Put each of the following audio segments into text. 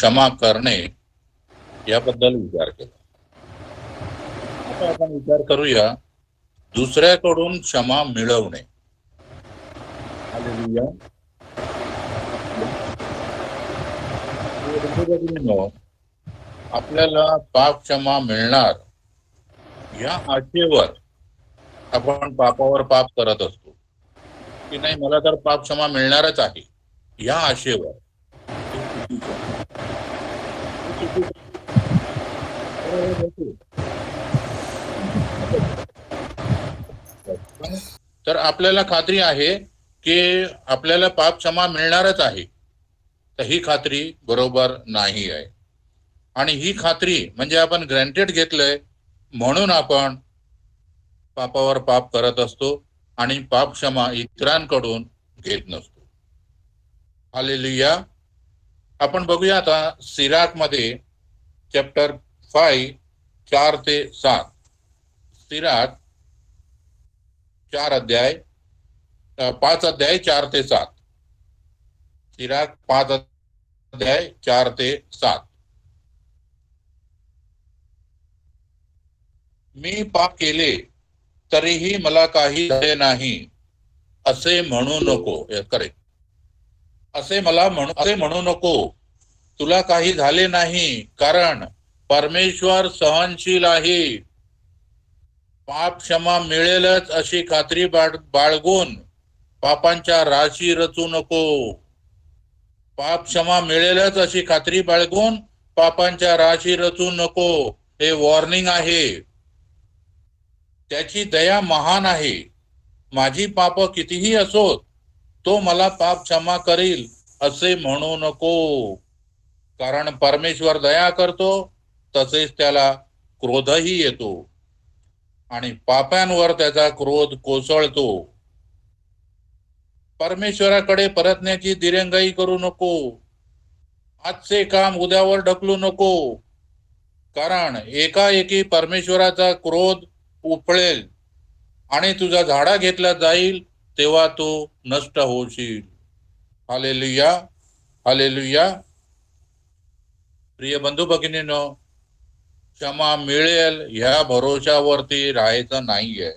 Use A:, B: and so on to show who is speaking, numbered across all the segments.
A: क्षमा करणे याबद्दल विचार केला. आता आपण विचार करूया दुसऱ्याकडून क्षमा मिळवणे. हालेलुया. आपल्याला पाप क्षमा मिळणार या आशेवर आपण पापावर पाप करत असतो की नाही, मला तर पाप क्षमा मिळणारच आहे या आशेवर. तर आपल्याला खात्री आहे की आपल्याला पाप क्षमा मिळणारच आहे, तर ही खात्री बरोबर नाही आहे. आणि ही खात्री म्हणजे आपण ग्रँटेड घेतलंय म्हणून आपण पापावर पाप करत असतो आणि पाप क्षमा इतरांकडून घेत नसतो. हालेलुया. आपण बघूया आता सिराक मध्ये चॅप्टर 5 4 ते 7. सिराक 5 अध्याय 4 ते 7. सिराक 5 अध्याय 4 ते 7. मी पाप केले तरीही मला काही झाले नाही असे म्हणू नको. करेक्ट. असे म्हणू नको. तुला काही झाले नाही, कारण परमेश्वर सहनशील आहे. पाप क्षमा मिळेलच अशी खात्री बाळगून पापांच्या राशी रचू नको. पाप क्षमा मिळेलच अशी खात्री बाळगून पापांच्या राशी रचू नको. हे वॉर्निंग आहे. त्याची दया महान आहे. माझी पाप कितीही असोत, तो मला पाप क्षमा करील असे म्हणू नको. कारण परमेश्वर दया करतो, तसेच त्याला क्रोधही येतो आणि पाप्यांवर त्याचा क्रोध कोसळतो. परमेश्वराकडे परतण्याची दिरंगाई करू नको. आजचे काम उद्यावर ढकलू नको, कारण एकाएकी परमेश्वराचा क्रोध उफळेल आणि तुझा झाडा घेतला जाईल, तेव्हा तू नष्ट होशील. हालेलुया. हालेलुया. प्रिय बंधू भगिनींनो, क्षमा मिळेल ह्या भरोशावरती राहायचं नाहीये.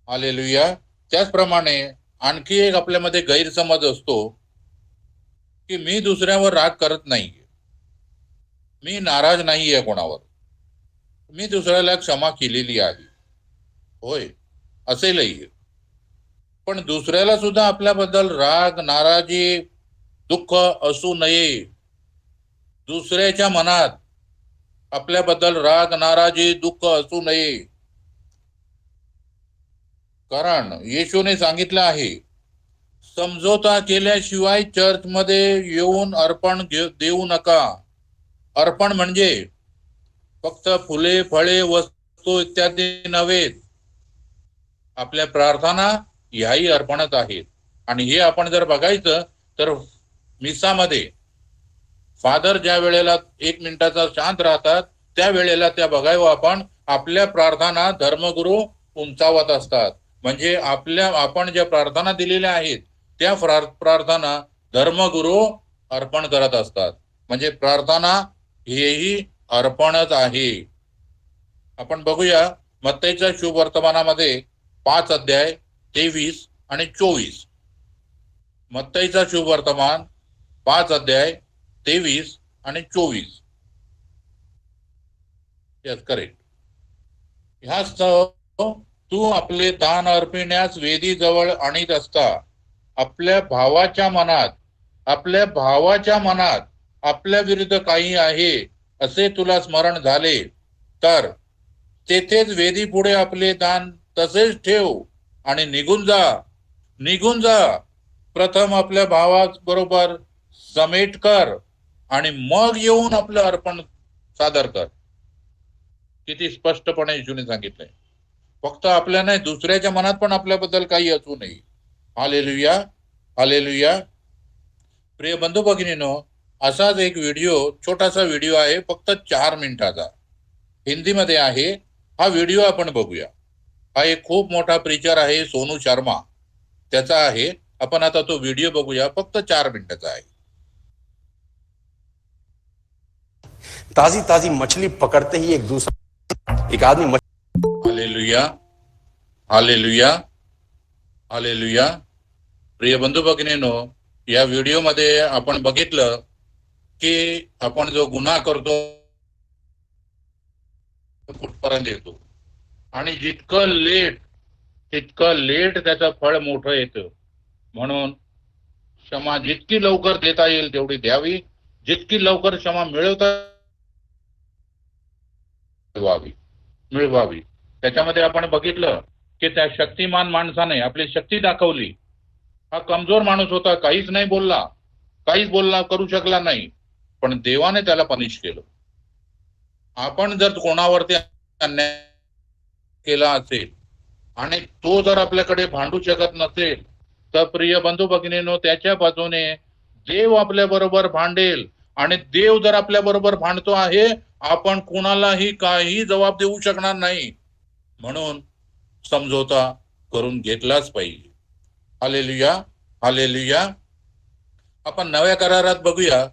A: हालेलुया. त्याचप्रमाणे आणखी एक आपल्यामध्ये गैरसमज असतो की मी दुसऱ्यावर राग करत नाहीये, मी नाराज नाहीये कोणावर, मी दुसऱ्याला क्षमा केलेली आहे. होय, असेलही. पण दुसऱ्याला सुद्धा आपल्याबद्दल राग, नाराजी, दुःख असू नये. दुसऱ्याच्या मनात आपल्याबद्दल राग, नाराजी, दुःख असू नये. कारण येशूने सांगितलं आहे, समझोता केल्याशिवाय चर्चमध्ये येऊन अर्पण देऊ नका. अर्पण म्हणजे फक्त फुले, फळे, वस्तू इत्यादी नव्हे. आपल्या प्रार्थना ह्याही अर्पणच आहेत. आणि हे आपण जर बघायचं तर मिसामध्ये फादर ज्या वेळेला 1 मिनिटाचा शांत राहतात, त्या वेळेला त्या बघावं आपण, आपल्या प्रार्थना धर्मगुरू उंचावत असतात. म्हणजे आपण ज्या प्रार्थना दिलेल्या आहेत त्या प्रार्थना धर्मगुरू अर्पण करत असतात. म्हणजे प्रार्थना हेही अर्पणच आहे. आपण बघूया मत्तईच्या शुभ वर्तमानामध्ये 5 अध्याय 23 आणि 24. मत्तईचा शुभ वर्तमान 5 अध्याय 23 आणि 24. Yes, correct. ह्या तू आपले दान अर्पिण्यास वेदी जवळ आणीत असता आपल्या भावाच्या मनात आपल्या विरुद्ध काही आहे असे तुला स्मरण झाले, तर तेथेच वेदी पुढे आपले दान तसेच ठेव आणि निघून जा. प्रथम आपल्या भावाबरोबर समेट कर आणि मग येऊन आपलं अर्पण सादर कर. किती स्पष्टपणे येशूने सांगितलंय. फक्त आपल्या नाही, दुसऱ्याच्या मनात पण आपल्याबद्दल काही असू नये. हालेलुया. हालेलुया. प्रिय बंधू भगिनींनो, असाच एक छोटासा व्हिडिओ आहे, फक्त 4 मिनिटाचा, हिंदीमध्ये आहे. हा व्हिडिओ आपण बघूया. हा एक खूप मोठा प्रीचर आहे, सोनू शर्मा, त्याचा आहे. आपण आता तो व्हिडिओ बघूया, फक्त 4 मिनिटाचा आहे.
B: ताजी ताजी मछली पकड़ते ही एक आदमी
A: हालेलुया, हालेलुया, हालेलुया. प्रिय बंधू भगिनींनो, या व्हिडिओमध्ये आपण बघितलं की आपण जो गुन्हा करतो कुठपर्यंत येतो आणि तितकं लेट त्याचं फळ मोठं येतं. म्हणून क्षमा जितकी लवकर देता येईल तेवढी द्यावी, जितकी लवकर क्षमा मिळवावी. त्याच्यामध्ये आपण बघितलं की त्या शक्तिमान माणसाने आपली शक्ती दाखवली. हा कमजोर माणूस होता, काहीच बोलला करू शकला नाही, पण देवाने त्याला पनिश केलं. आपण जर कोणावरती अन्याय केला असेल आणि तो जर आपल्याकडे भांडू शकत नसेल, तर प्रिय बंधू भगिनींनो, त्याच्या बाजूने देव आपल्या बरोबर भांडेल. आणि देव जर आपल्या बरोबर भांडतो आहे, आपण कोणालाही काही जबाब देऊ शकणार नाही. म्हणून समझोता करून घेतलाच पाहिजे. Hallelujah, hallelujah. आपण नव्या करारात बघूया,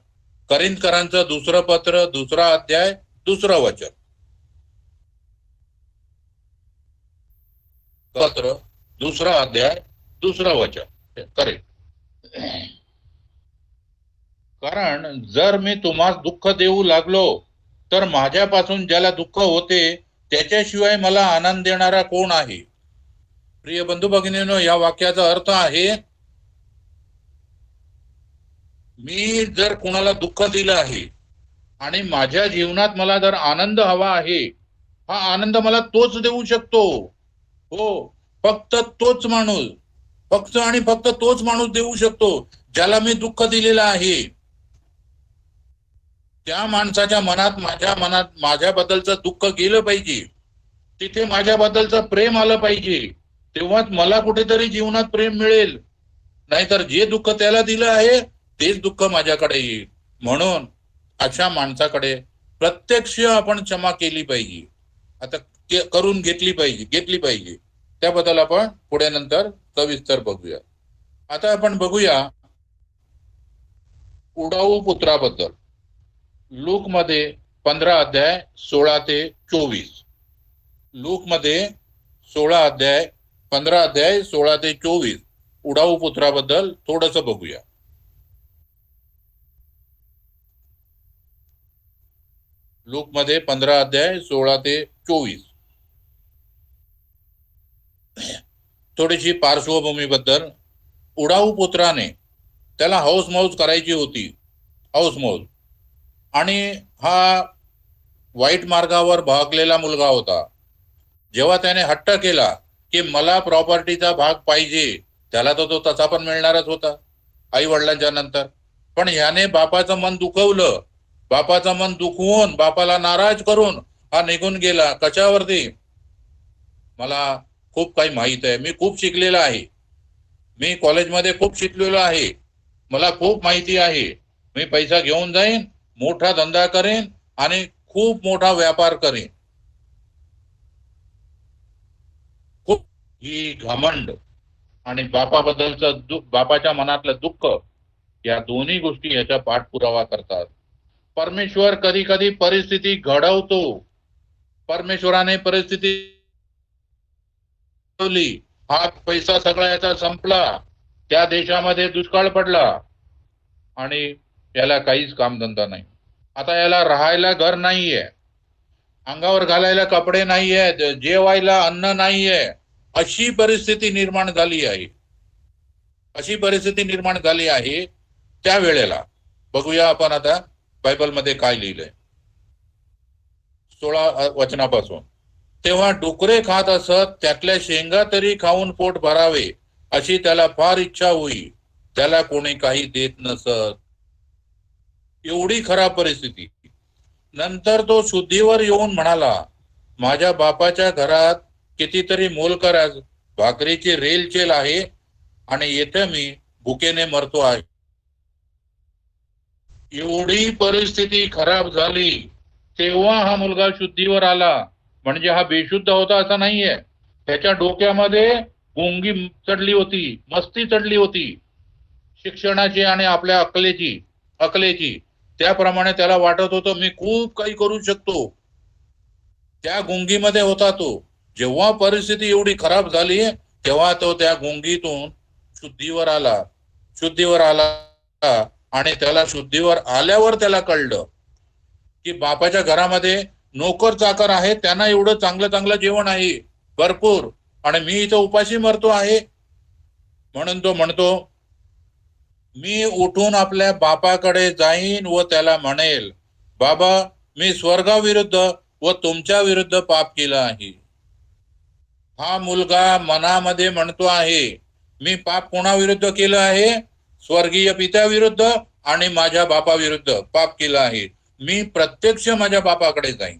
A: करिंथकरांचं दुसरं पत्र, 2 अध्याय, 2 वचन. पत्र 2 अध्याय 2 वचन. कारण जर मी तुम्हाला दुःख देऊ लागलो, तर माझ्यापासून ज्याला दुःख होते त्याच्याशिवाय मला आनंद देणारा कोण आहे? प्रिय बंधू भगिनींनो, या वाक्याचा अर्थ आहे, मी जर कोणाला दुःख दिलं आहे आणि माझ्या जीवनात मला जर आनंद हवा आहे, हा आनंद मला तोच देऊ शकतो. हो, फक्त तोच माणूस देऊ शकतो ज्याला मी दुःख दिलेलं आहे. त्या माणसाच्या मनात माझ्याबद्दलचं दुःख गेलं पाहिजे, तिथे माझ्याबद्दलचं प्रेम आलं पाहिजे, तेव्हाच मला कुठेतरी जीवनात प्रेम मिळेल. नाहीतर जे दुःख त्याला दिलं आहे तेच दुःख माझ्याकडे येईल. म्हणून अशा माणसाकडे प्रत्यक्ष आपण क्षमा केली पाहिजे, आता करून घेतली पाहिजे. त्याबद्दल आपण पुढे नंतर सविस्तर बघूया. आता आपण बघूया उडाऊ पुत्राबद्दल. लूक मध्ये 15 अध्याय 16 ते 24. लूक मध्ये 16 अध्याय 15 अध्याय 16 ते 24 उडाऊ पुत्राबद्दल थोडंसं बघूया. लूक मध्ये 15 अध्याय 16 ते 24. थोडीशी पार्श्वभूमीबद्दल. उडाऊ पुत्राने त्याला हौसमौज करायची होती, हौसमौज. आणि हा वाईट मार्गावर भागलेला मुलगा होता. जेव्हा त्याने हट्ट केला की मला प्रॉपर्टीचा भाग पाहिजे, त्याला तो तसा पण मिळणारच होता आई वडिलांच्या नंतर. पण ह्याने बापाचं मन दुखवलं. बापाचं मन दुखवून, बापाला नाराज करून हा निघून गेला. कशावरती? मला खूप काही माहित आहे, मी खूप शिकलेला आहे, मी कॉलेजमध्ये खूप शिकलेलो आहे, मला खूप माहिती आहे, मी पैसा घेऊन जाईन, मोठा धंदा करेन आणि खूप मोठा व्यापार करेन. खूप ही घमंड आणि बापाच्या मनातलं दुःख, या दोन्ही गोष्टी याचा पाठपुरावा करतात. परमेश्वर कधी कधी परिस्थिती घडवतो. परमेश्वराने परिस्थिती, हा पैसा सगळा याचा संपला, त्या देशामध्ये दुष्काळ पडला आणि याला काहीच कामधंदा नाही. आता याला राहायला घर नाहीये, अंगावर घालायला कपडे नाहीये, जेवायला अन्न नाहीये. अशी परिस्थिती निर्माण झाली आहे. त्यावेळेला बघूया आपण आता बायबलमध्ये काय लिहिलंय 16 वचनापासून. तेव्हा डुकरे खात असत, त्यातल्या शेंगा तरी खाऊन पोट भरावे अशी त्याला फार इच्छा होई. त्याला कोणी काही देत नसत. एवढी खराब परिस्थिती. नंतर तो शुद्धीवर येऊन म्हणाला, माझ्या बापाच्या घरात कितीतरी मोलकर भाकरीची रेलचेल आहे आणि येथे मी भुकेने मरतो आहे. एवढी परिस्थिती खराब झाली तेव्हा हा मुलगा शुद्धीवर आला. म्हणजे हा बेशुद्ध होता असं नाहीये, त्याच्या डोक्यामध्ये गुंगी चढली होती, मस्ती चढली होती शिक्षणाची आणि आपल्या अकलेची. त्याप्रमाणे त्याला वाटत होतं मी खूप काही करू शकतो. त्या गुंगीमध्ये होता तो. जेव्हा परिस्थिती एवढी खराब झाली तेव्हा तो त्या गुंगीतून शुद्धीवर आला. शुद्धीवर आला आणि त्याला शुद्धीवर आल्यावर त्याला कळलं की बापाच्या घरामध्ये नोकर चाकर आहे, त्यांना एवढं चांगलं चांगलं जेवण आहे भरपूर, आणि मी इथं उपाशी मरतो आहे. म्हणून तो म्हणतो मी उठून आपल्या बापाकडे जाईन व त्याला म्हणेल, बाबा मी स्वर्गाविरुद्ध व तुमच्या विरुद्ध पाप केलं आहे. हा मुलगा मनामध्ये म्हणतो आहे मी पाप कोणाविरुद्ध केलं आहे? स्वर्गीय पित्याविरुद्ध आणि माझ्या बापाविरुद्ध पाप केलं आहे. मी प्रत्यक्ष माझ्या बापाकडे जाईन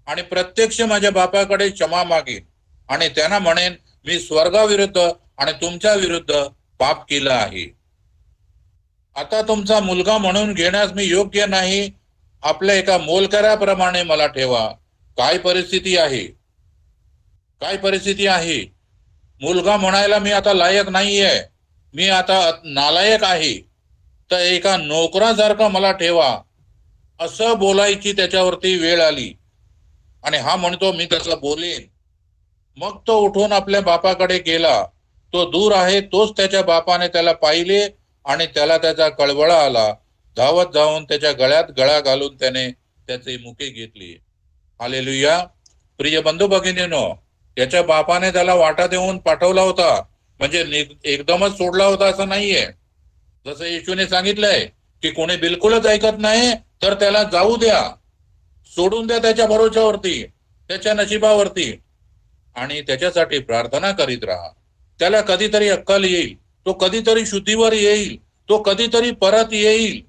A: आणि प्रत्यक्ष माझ्या बापाकडे क्षमा मागेन आणि त्यांना म्हणेन मी स्वर्गाविरुद्ध आणि तुमच्या विरुद्ध पाप केलं आहे. आता तुमचा मुलगा म्हणून घेण्यास मी योग्य नाही. आपल्या एका मोलकऱ्याप्रमाणे मला ठेवा. काय परिस्थिती आहे, काय परिस्थिती आहे. मुलगा म्हणायला मी आता लायक नाहीये, मी आता नालायक आहे, तर एका नोकरासारखा मला ठेवा, असं बोलायची त्याच्यावरती वेळ आली. आणि हा म्हणतो मी तसं बोलेन. मग तो उठून आपल्या बापाकडे गेला. तो दूर आहे तोच त्याच्या बापाने त्याला पाहिले आणि त्याला त्याचा कळवळा आला. धावत जाऊन त्याच्या गळ्यात गळा घालून त्याने त्याचे मुके घेतली. हालेलुया. प्रिय बंधू भगिनीनो, याच्या बापाने त्याला वाटा देऊन पाठवला होता, म्हणजे एकदमच सोडला होता असं नाहीये. जसं येशूने सांगितलंय की कोणी बिलकुलच ऐकत नाही तर त्याला जाऊ द्या, सोडून द्या त्याच्या भरोशावरती, त्याच्या नशिबावरती, आणि त्याच्यासाठी प्रार्थना करीत राहा. त्याला कधीतरी अक्कल येईल, तो कधीतरी शुद्धीवर येईल, तो कधीतरी परत येईल.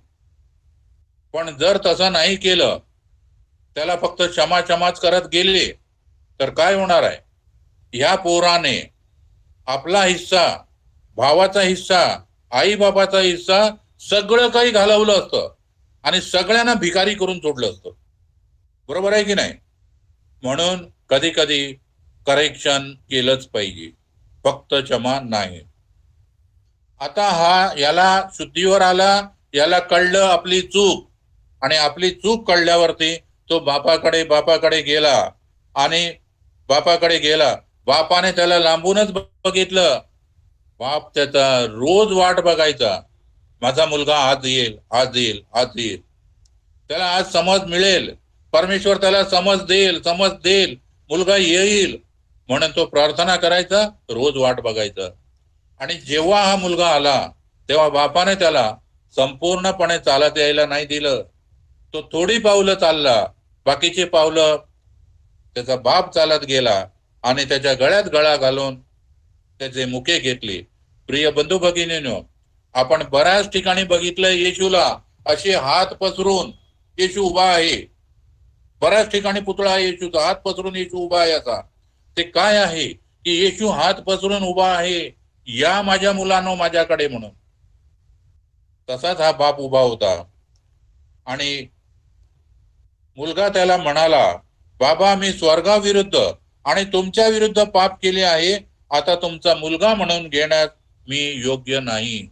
A: पण जर तसं नाही केलं, त्याला फक्त क्षमाच करत गेले तर काय होणार आहे? ह्या पोराने आपला हिस्सा, भावाचा हिस्सा, आई बापाचा हिस्सा सगळं काही घालवलं असतं आणि सगळ्यांना भिकारी करून सोडलं असतं. बरोबर आहे की नाही? म्हणून कधी कधी करेक्शन केलंच पाहिजे, फक्त क्षमा नाही. आता याला शुद्धीवर आला, याला कळलं आपली चूक, आणि आपली चूक कळल्यावरती तो बापाकडे गेला आणि बापाकडे गेला. बापाने त्याला लांबूनच बघितलं. बाप त्याचा रोज वाट बघायचा, माझा मुलगा आज येईल, आज येईल, आज येईल, त्याला आज समज मिळेल, परमेश्वर त्याला समज देईल, मुलगा येईल म्हणून तो प्रार्थना करायचा, रोज वाट बघायचा. आणि जेव्हा हा मुलगा आला तेव्हा बापाने त्याला संपूर्णपणे चालत यायला नाही दिलं. तो थोडी पावलं चालला, बाकीची पावलं त्याचा बाप चालत गेला आणि त्याच्या गळ्यात गळा घालून त्याचे मुके घेतले. प्रिय बंधू भगिनींनो, आपण बऱ्याच ठिकाणी बघितलंय येशूला असे हात पसरून येशू उभा आहे. बऱ्याच ठिकाणी पुतळा आहे येशूचा, हात पसरून येशू उभा आहे. असा ते काय आहे की येशू हात पसरून उभा आहे, या माझ्या मुलांनो माझ्याकडे म्हणून. तसाच हा बाप उभा होता आणि मुलगा त्याला म्हणाला, बाबा मी स्वर्गाविरुद्ध आणि तुमच्या विरुद्ध पाप केले आहे, आता तुमचा मुलगा म्हणून घेण्यास मी योग्य नाही.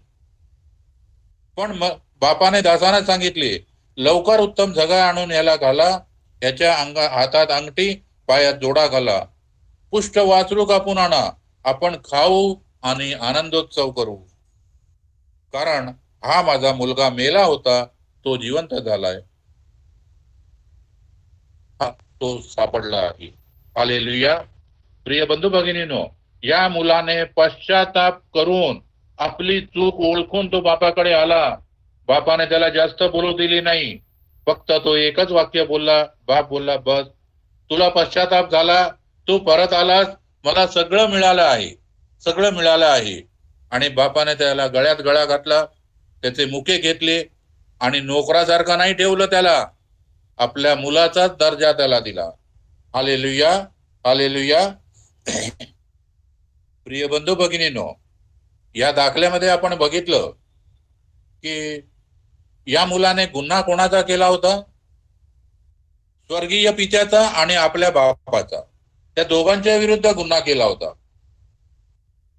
A: पण बापाने दासांना सांगितले, लवकर उत्तम झगा आणून याला घाला, याच्या हातात अंगठी, पायात जोडा घाला, पुष्ट वासरू कापून आणा, आपण खाऊ आणि आनंदोत्सव करू. कारण हा माझा मुलगा मेला होता, तो जिवंत झालाय, तो सापडला आहे. हालेलुया. प्रिय बंधू भगिनीनो, या मुलाने पश्चाताप करून आपली चूक ओळखून तो बापाकडे आला. बापाने त्याला जास्त बोलू दिली नाही, फक्त तो एकच वाक्य बोलला. बाप बोलला, बस तुला पश्चाताप झाला, तू परत आलास, मला सगळं मिळालं आहे, सगळं मिळालं आहे. आणि बापाने त्याला गळ्यात गळा घातला, त्याचे मुके घेतले आणि नोकरासारखा नाही ठेवलं त्याला, आपल्या मुलाचाच दर्जा त्याला दिला. Hallelujah, hallelujah. प्रिय बंधू भगिनीनो, या दाखल्यामध्ये आपण बघितलं की या मुलाने गुन्हा कोणाचा केला होता? स्वर्गीय पित्याचा आणि आपल्या बापाचा, त्या दोघांच्या विरुद्ध गुन्हा केला होता.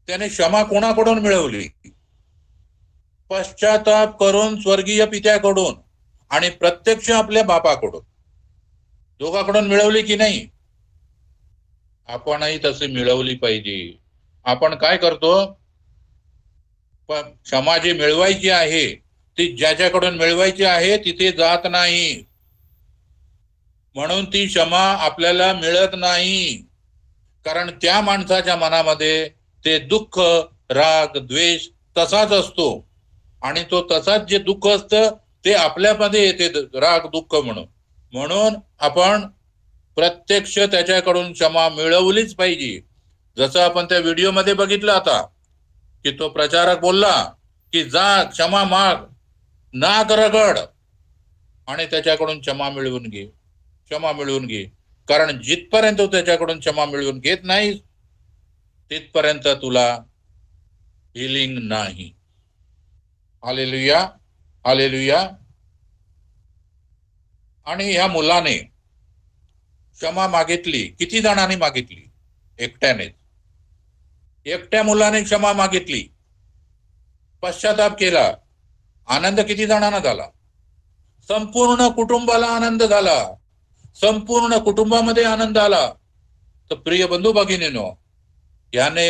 A: त्याने क्षमा कोणाकडून मिळवली? पश्चाताप करून स्वर्गीय पित्याकडून. आणि प्रत्यक्ष आपल्या बापाकडून, दोघांकडून मिळवली की नाही? आपणही तशी मिळवली पाहिजे. आपण काय करतो, पण क्षमा जी मिळवायची आहे ती ज्याच्याकडून मिळवायची आहे तिथे जात नाही, म्हणून ती क्षमा आपल्याला मिळत नाही. कारण त्या माणसाच्या मनामध्ये ते दुःख, राग, द्वेष तसाच असतो आणि तो तसाच जे दुःख असतं ते आपल्यामध्ये येते, राग दुःख म्हणून. म्हणून आपण प्रत्यक्ष त्याच्याकडून क्षमा मिळवलीच पाहिजे. जसं आपण त्या व्हिडिओमध्ये बघितलं आता, की तो प्रचारक बोलला की जा क्षमा माग, नाक रगड आणि त्याच्याकडून क्षमा मिळवून घे, क्षमा मिळवून घे. कारण जिथपर्यंत तू त्याच्याकडून क्षमा मिळवून घेत नाही तिथपर्यंत तुला हिलिंग नाही. Hallelujah, hallelujah. आणि ह्या मुलाने क्षमा मागितली, किती जणांनी मागितली? एकट्याने. एकट्या मुलाने क्षमा मागितली, पश्चाताप केला, आनंद किती जणांना झाला? संपूर्ण कुटुंबाला आनंद झाला, संपूर्ण कुटुंबामध्ये आनंद आला. तर प्रिय बंधू भगिनीनो, याने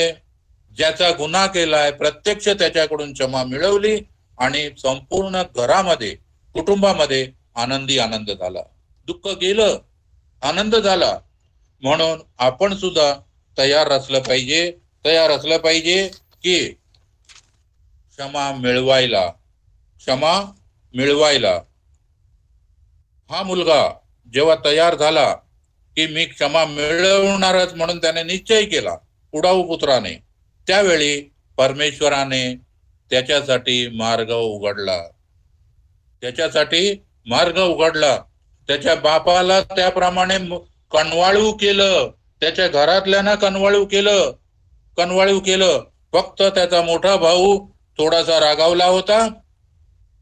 A: ज्याचा गुन्हा केलाय प्रत्यक्ष त्याच्याकडून क्षमा मिळवली आणि संपूर्ण घरामध्ये, कुटुंबामध्ये आनंदी आनंद झाला. दुःख गेलं, आनंद झाला. म्हणून आपण सुद्धा तयार असलं पाहिजे, तयार असलं पाहिजे की क्षमा मिळवायला, क्षमा मिळवायला. हा मुलगा जेव्हा तयार झाला की मी क्षमा मिळवणारच म्हणून त्याने निश्चय केला उडाऊ पुत्राने, त्यावेळी परमेश्वराने त्याच्यासाठी मार्ग उघडला, त्याच्यासाठी मार्ग उघडला. त्याच्या बापाला त्याप्रमाणे कनवाळू केलं, त्याच्या घरातल्यांना कनवाळू केलं, कनवाळू केलं. फक्त त्याचा मोठा भाऊ थोडासा रागावला होता,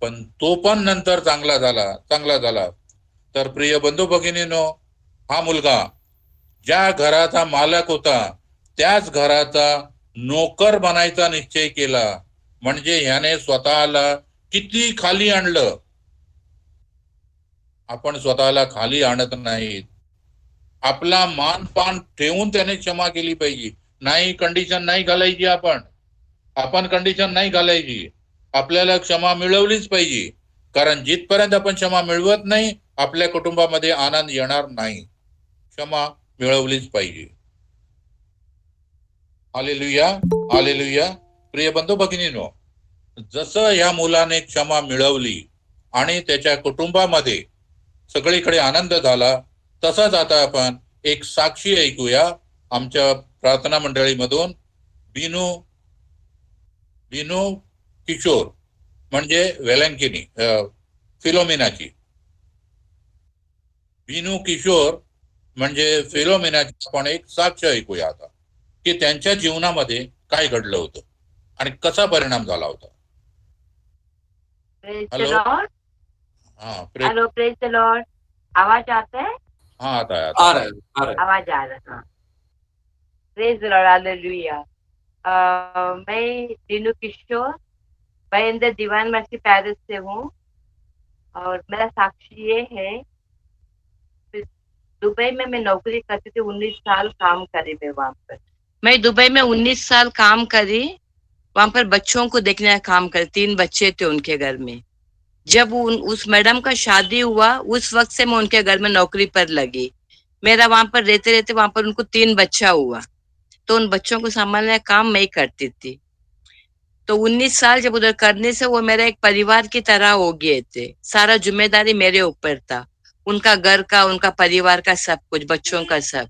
A: पण तो पण नंतर चांगला झाला, चांगला झाला. तर प्रिय बंधू भगिनीनो, हा मुलगा ज्या घराचा मालक होता त्याच घराचा नोकर बनायचा निश्चय केला. म्हणजे ह्याने स्वतःला किती खाली आणलं. आपण स्वतःला खाली आणत नाहीत. आपला मान पान ठेवून त्याने क्षमा केली पाहिजे. नाही कंडिशन नाही घालायची, आपण कंडिशन नाही घालायची. आपल्याला क्षमा मिळवलीच पाहिजे. कारण जिथपर्यंत आपण क्षमा मिळवत नाही आपल्या कुटुंबामध्ये आनंद येणार नाही. क्षमा मिळवलीच पाहिजे. Hallelujah, hallelujah. प्रिय बंधू भगिनीनो, जसं या मुलाने क्षमा मिळवली आणि त्याच्या कुटुंबामध्ये सगळीकडे आनंद झाला, तसाच आता आपण एक साक्षी ऐकूया आमच्या प्रार्थना मंडळीमधून. बिनू बिनू किशोर म्हणजे वेलंकिनी, फिलोमिनाची. बिनू किशोर म्हणजे फिलोमिनाची आपण एक साक्ष ऐकूया आता, की त्यांच्या जीवनामध्ये काय घडलं होतं आणि कसा परिणाम झाला होता.
C: Praise the
A: hello,
C: Lord.
A: हाँ
C: हेलो, प्रेज द लॉर्ड. आवाज आता है?
A: हाँ आता है,
B: आ रहा है, आ रहा है।
C: आवाज आ रहा है. Praise the Lord, hallelujah. मैं दीनू किशोर महेंद्र दीवान मर्सी पैरिस से हूँ और मेरा साक्षी ये है, दुबई में मैं नौकरी करती थी, 19 साल काम करी मैं वहाँ पर. मैं दुबई में 19 साल काम करी, वहाँ पर बच्चों को देखने का काम करी. 3 बच्चे थे उनके घर में. जब उस मैडम का शादी हुआ उस वक्त से मैं उनके घर में नौकरी पर लगी. मेरा वहां पर रहते रहते वहां पर उनको 3 बच्चा हुआ, तो उन बच्चों को संभालने का काम मैं ही करती थी. तो 19 साल जब उधर करने से वो मेरा एक परिवार की तरह हो गए थे. सारा जिम्मेदारी मेरे ऊपर था, उनका घर का, उनका परिवार का, सब कुछ, बच्चों का सब.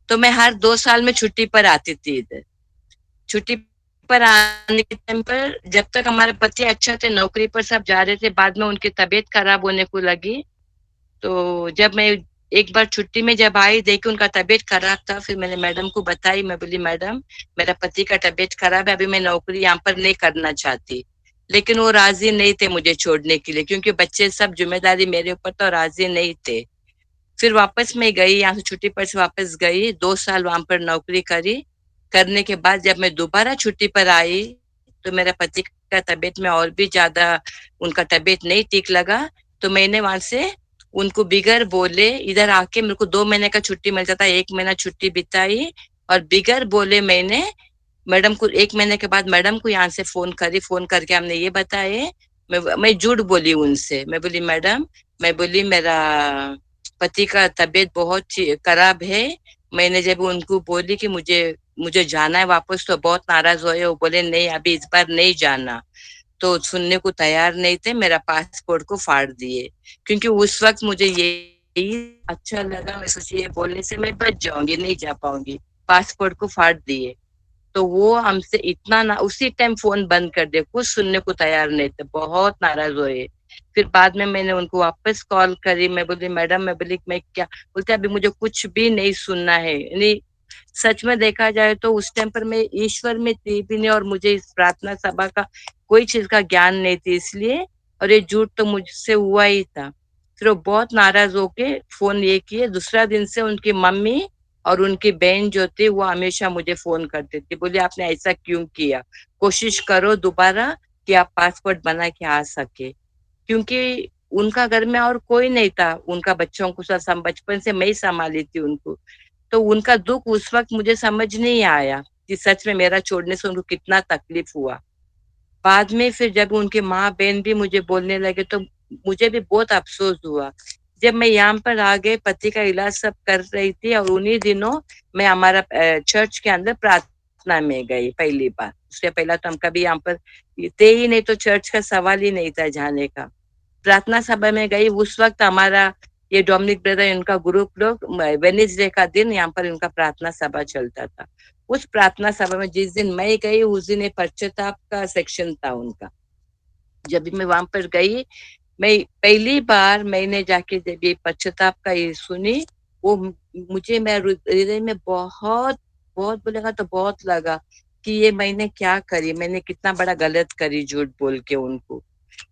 C: तो मैं हर 2 साल में छुट्टी पर आती थी इधर. छुट्टी पर आने के टाइम पर जब तक हमारे पति अच्छा थे, नौकरी पर सब जा रहे थे, बाद में उनकी तबीयत खराब होने को लगी. तो जब मैं एक बार छुट्टी में जब आई, देखी उनका तबीयत खराब था, फिर मैंने मैडम को बताई. मैं बोली मैडम मेरा पति का तबीयत खराब है, अभी मैं नौकरी यहाँ पर नहीं करना चाहती. लेकिन वो राजी नहीं थे मुझे छोड़ने के लिए, क्योंकि बच्चे सब जिम्मेदारी मेरे ऊपर, तो राजी नहीं थे. फिर वापस मैं गई, यहाँ से छुट्टी पर से वापस गई, 2 साल वहां पर नौकरी करी. करने के बाद जब मैं दोबारा छुट्टी पर आई तो मेरे पति का तबीयत में और भी ज्यादा, उनका तबीयत नहीं ठीक लगा. तो मैंने वहां से उनको बिगर बोले इधर आके मेरे को 2 महीने का छुट्टी मिल जाता, 1 महीना छुट्टी बिताई और बिगर बोले मैंने मैडम को 1 महीने के बाद मैडम को यहाँ से फोन करी, फोन करके हमने ये बताए, मैं झूठ बोली उनसे, मैं बोली मैडम, मैं बोली मेरा पति का तबीयत बहुत खराब है। मैंने जब उनको बोली कि मुझे मुझे जाना है वापस, तो बहुत नाराज हुए, वो बोले नहीं अभी इस बार नहीं जाना, तो सुनने को तैयार नहीं थे, मेरा पासपोर्ट को फाड़ दिए। क्योंकि उस वक्त मुझे यही अच्छा लगा, मैं सोची ये बोलने से मैं बच जाऊंगी, नहीं जा पाऊंगी, पासपोर्ट को फाड़ दिए। तो वो हमसे इतना ना उसी टाइम फोन बंद कर दिया, कुछ सुनने को तैयार नहीं थे, बहुत नाराज हुए। फिर बाद में मैंने उनको वापस कॉल करी, मैं बोली मैडम, मैं बोली मैं क्या, बोलते अभी मुझे कुछ भी नहीं सुनना है। नहीं, सच में देखा जाए तो उस टाइम पर मैं ईश्वर में थी भी नहीं और मुझे इस प्रार्थना सभा का कोई चीज का ज्ञान नहीं थी, इसलिए और ये झूठ तो मुझसे हुआ ही था। फिर वो बहुत नाराज होके फोन ये किए, दूसरा दिन से उनकी मम्मी और उनकी बहन जो थी वो हमेशा मुझे फोन करती थी, बोली आपने ऐसा क्यों किया, कोशिश करो दोबारा कि आप पासपोर्ट बना के आ सके। क्योंकि उनका घर में और कोई नहीं था, उनका बच्चों को सब बचपन से मैं ही संभाली थी उनको। तो उनका दुख उस वक्त मुझे समझ नहीं आया कि सच में मेरा छोड़ने से उनको कितना तकलीफ हुआ। बाद में फिर जब उनके माँ बहन भी मुझे बोलने लगे तो मुझे भी बहुत अफसोस हुआ। जब मैं यहाँ पर आ गए, पति का इलाज सब कर रही थी और उन्हीं दिनों मैं हमारा चर्च के अंदर प्रार्थना में गई पहली बार। उससे पहला तो हम कभी यहाँ पर थे ही नहीं, तो चर्च का सवाल ही नहीं था जाने का। प्रार्थना सभा में गई, उस वक्त हमारा ये डोमिनिक ब्रदर इनका ग्रुप लोग वेनिसडे का दिन यहाँ पर इनका प्रार्थना सभा चलता था। उस प्रार्थना सभा में जिस दिन मैं गई उस दिन एक पश्चाताप का सेक्शन था उनका। जब भी मैं वहां पर गई, मैं पहली बार मैंने जाके जब ये पश्चाताप का ये सुनी, वो मुझे मैं हृदय में बहुत बहुत बोलेगा तो बहुत लगा कि ये मैंने क्या करी, मैंने कितना बड़ा गलत करी झूठ बोल के उनको।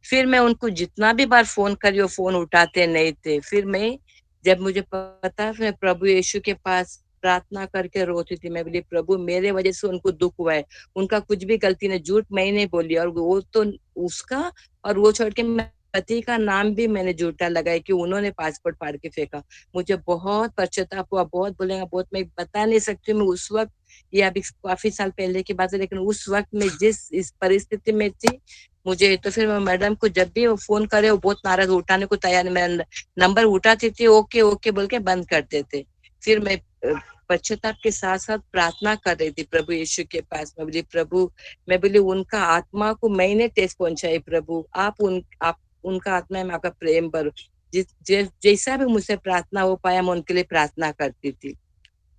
C: फिर मैं उनको जितना भी बार फोन करी वो फोन उठाते नहीं थे। फिर मैं जब मुझे पता, फिर प्रभु यीशु के पास प्रार्थना करके रोती थी, मैं बोली प्रभु मेरे वजह से उनको दुख हुआ है, उनका कुछ भी गलती नहीं, झूठ मैं नहीं बोली और वो तो उसका, और वो छोड़ के मैं पति का नाम भी मैंने झूठा लगाया कि उन्होंने पासपोर्ट फाड़ के फेंका। मुझे बहुत पश्चाताप हुआ, बहुत बोलेगा बहुत, मैं बता नहीं सकती मैं उस वक्त, ये अभी काफी साल पहले की बात है, लेकिन उस वक्त मैं जिस इस परिस्थिति में थी, मुझे तो फिर मैं मैडम को जब भी वो फोन करे वो बहुत नाराज, उठाने को तैयार नहीं, मैं नंबर उठाती थी ओके ओके बोल के बंद करते थे। फिर मैं पश्चाताप के साथ साथ प्रार्थना कर रही थी प्रभु यीशु के पास। मैं बोली प्रभु, मैं बोली उनका आत्मा को मैंने ठेस पहुंचाई, प्रभु आप उनका आत्मा में आपका प्रेम भरो। जैसा भी मुझसे प्रार्थना हो पाया मैं उनके लिए प्रार्थना करती थी।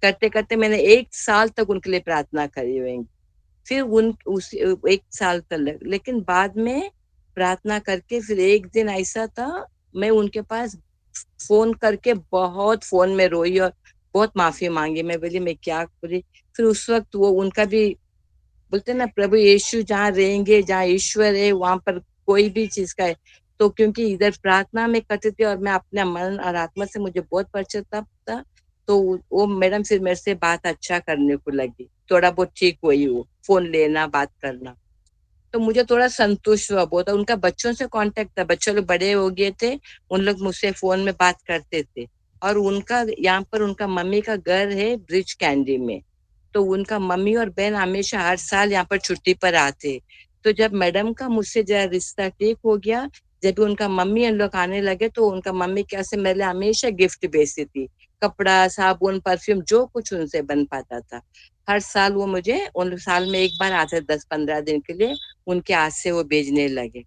C: करते करते मैंने 1 साल तक उनके लिए प्रार्थना करी हुई। फिर उन उस 1 साल तक, लेकिन बाद में प्रार्थना करके फिर एक दिन ऐसा था, मैं उनके पास फोन करके बहुत फोन में रोई और बहुत माफी मांगी। मैं बोली मैं क्या करी। फिर उस वक्त वो उनका भी बोलते ना, प्रभु यीशु जहाँ रहेंगे, जहाँ ईश्वर है वहां पर कोई भी चीज का है। तो क्योंकि इधर प्रार्थना में करती थी और मैं अपने मन और आत्मा से मुझे बहुत पश्चाताप था, तो वो मैडम फिर मेरे से बात अच्छा करने को लगी, थोड़ा बहुत ठीक हुई, वो फोन लेना बात करना, तो मुझे थोड़ा संतुष्ट हुआ बहुत। उनका बच्चों से कांटेक्ट था, बच्चों लोग बड़े हो गए थे, उन लोग मुझसे फोन में बात करते थे। और उनका यहाँ पर उनका मम्मी का घर है ब्रिज कैंडी में, तो उनका मम्मी और बहन हमेशा हर साल यहाँ पर छुट्टी पर आते। तो जब मैडम का मुझसे जरा रिश्ता ठीक हो गया, जब भी उनका मम्मी इन लोग आने लगे, तो उनका मम्मी कैसे मेरे लिए हमेशा गिफ्ट भेजती थी, कपड़ा साबुन परफ्यूम जो कुछ उनसे बन पाता था। हर साल वो मुझे, उन साल में एक बार आते 10-15 दिन के लिए, उनके हाथ से वो भेजने लगे,